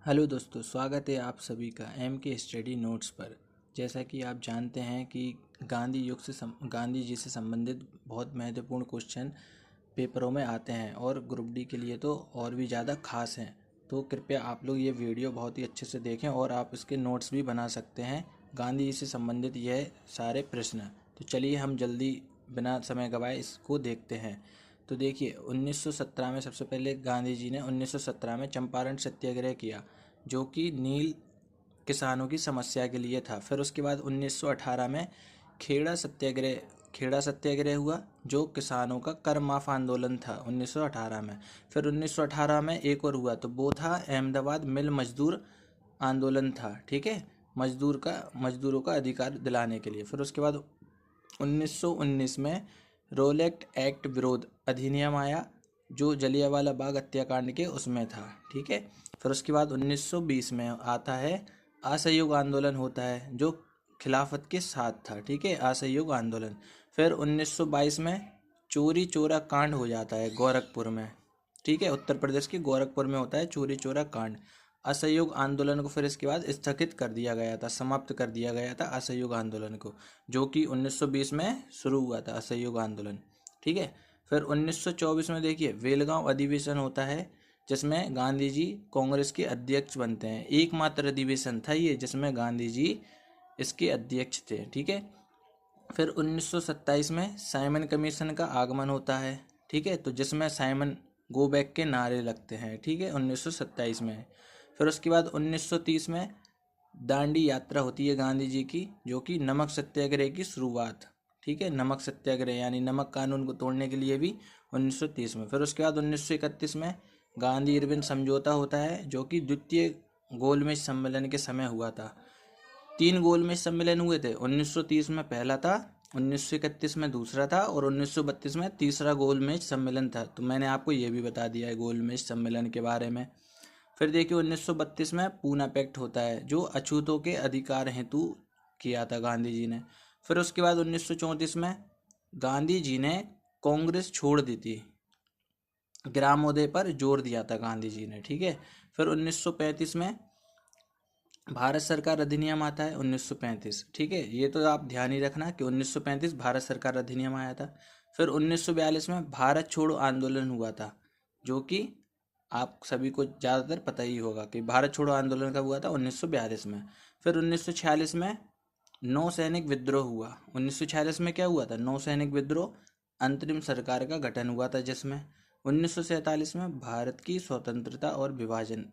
Hello दोस्तों, स्वागत है आप सभी का एम के स्टडी नोट्स पर। जैसा कि आप जानते हैं कि गांधी जी से संबंधित बहुत महत्वपूर्ण क्वेश्चन पेपरों में आते हैं और ग्रुप डी के लिए तो और भी ज़्यादा खास हैं। तो कृपया आप लोग ये वीडियो बहुत ही अच्छे से देखें और आप इसके नोट्स भी बना सकते हैं। गांधी जी से संबंधित यह सारे प्रश्न। तो चलिए हम जल्दी बिना समय गवाए इसको देखते हैं। तो देखिए 1917 में सबसे पहले गांधी जी ने 1917 में चंपारण सत्याग्रह किया, जो कि नील किसानों की समस्या के लिए था। फिर उसके बाद 1918 में खेड़ा सत्याग्रह हुआ, जो किसानों का कर माफ आंदोलन था 1918 में। फिर 1918 में एक और हुआ, तो वो था अहमदाबाद मिल मजदूर आंदोलन था। ठीक है, मजदूरों का अधिकार दिलाने के लिए। फिर उसके बाद 1919 में रोलेक्ट एक्ट विरोध अधिनियम आया, जो जलियांवाला बाग हत्याकांड के उसमें था। ठीक है, फिर उसके बाद 1920 में आता है असहयोग आंदोलन होता है, जो खिलाफत के साथ था। ठीक है, असहयोग आंदोलन। फिर 1922 में चोरी चोरा कांड हो जाता है गोरखपुर में। ठीक है, उत्तर प्रदेश के गोरखपुर में होता है चोरी चोरा कांड। असहयोग आंदोलन को फिर इसके बाद स्थगित कर दिया गया था, समाप्त कर दिया गया था असहयोग आंदोलन को, जो कि 1920 में शुरू हुआ था असहयोग आंदोलन। ठीक है, फिर 1924 में देखिए बेलगांव अधिवेशन होता है, जिसमें गांधी जी कांग्रेस के अध्यक्ष बनते हैं। एकमात्र अधिवेशन था ये जिसमें गांधी जी इसके अध्यक्ष थे। ठीक है, फिर 1927 में साइमन कमीशन का आगमन होता है। ठीक है, तो जिसमें साइमन गो बैक के नारे लगते हैं। ठीक है, 1927 में। फिर उसके बाद 1930 में दांडी यात्रा होती है गांधी जी की, जो कि नमक सत्याग्रह की शुरुआत। ठीक है, नमक सत्याग्रह यानी नमक कानून को तोड़ने के लिए भी 1930 में। फिर उसके बाद 1931 में गांधी इरविन समझौता होता है, जो कि द्वितीय गोलमेज सम्मेलन के समय हुआ था। 3 गोलमेज सम्मेलन हुए थे। 1930 में पहला था, 1931 में दूसरा था और 1932 में तीसरा गोलमेज सम्मेलन था। तो मैंने आपको ये भी बता दिया है गोलमेज सम्मेलन के बारे में। फिर देखिए 1932 में पूना पैक्ट होता है, जो अछूतों के अधिकार हेतु किया था गांधी जी ने। फिर उसके बाद 1934 में गांधी जी ने कांग्रेस छोड़ दी थी, ग्रामोदय पर जोर दिया था गांधी जी ने। ठीक है, फिर 1935 में भारत सरकार अधिनियम आता है 1935। ठीक है, ये तो आप ध्यान ही रखना कि 1935 भारत सरकार अधिनियम आया था। फिर 1942 में भारत छोड़ो आंदोलन हुआ था, जो कि आप सभी को ज़्यादातर पता ही होगा कि भारत छोड़ो आंदोलन कब हुआ था, 1942 में। फिर 1946 में नौ सैनिक विद्रोह हुआ। 1946 में क्या हुआ था, नौ सैनिक विद्रोह, अंतरिम सरकार का गठन हुआ था, जिसमें 1947 में भारत की स्वतंत्रता और विभाजन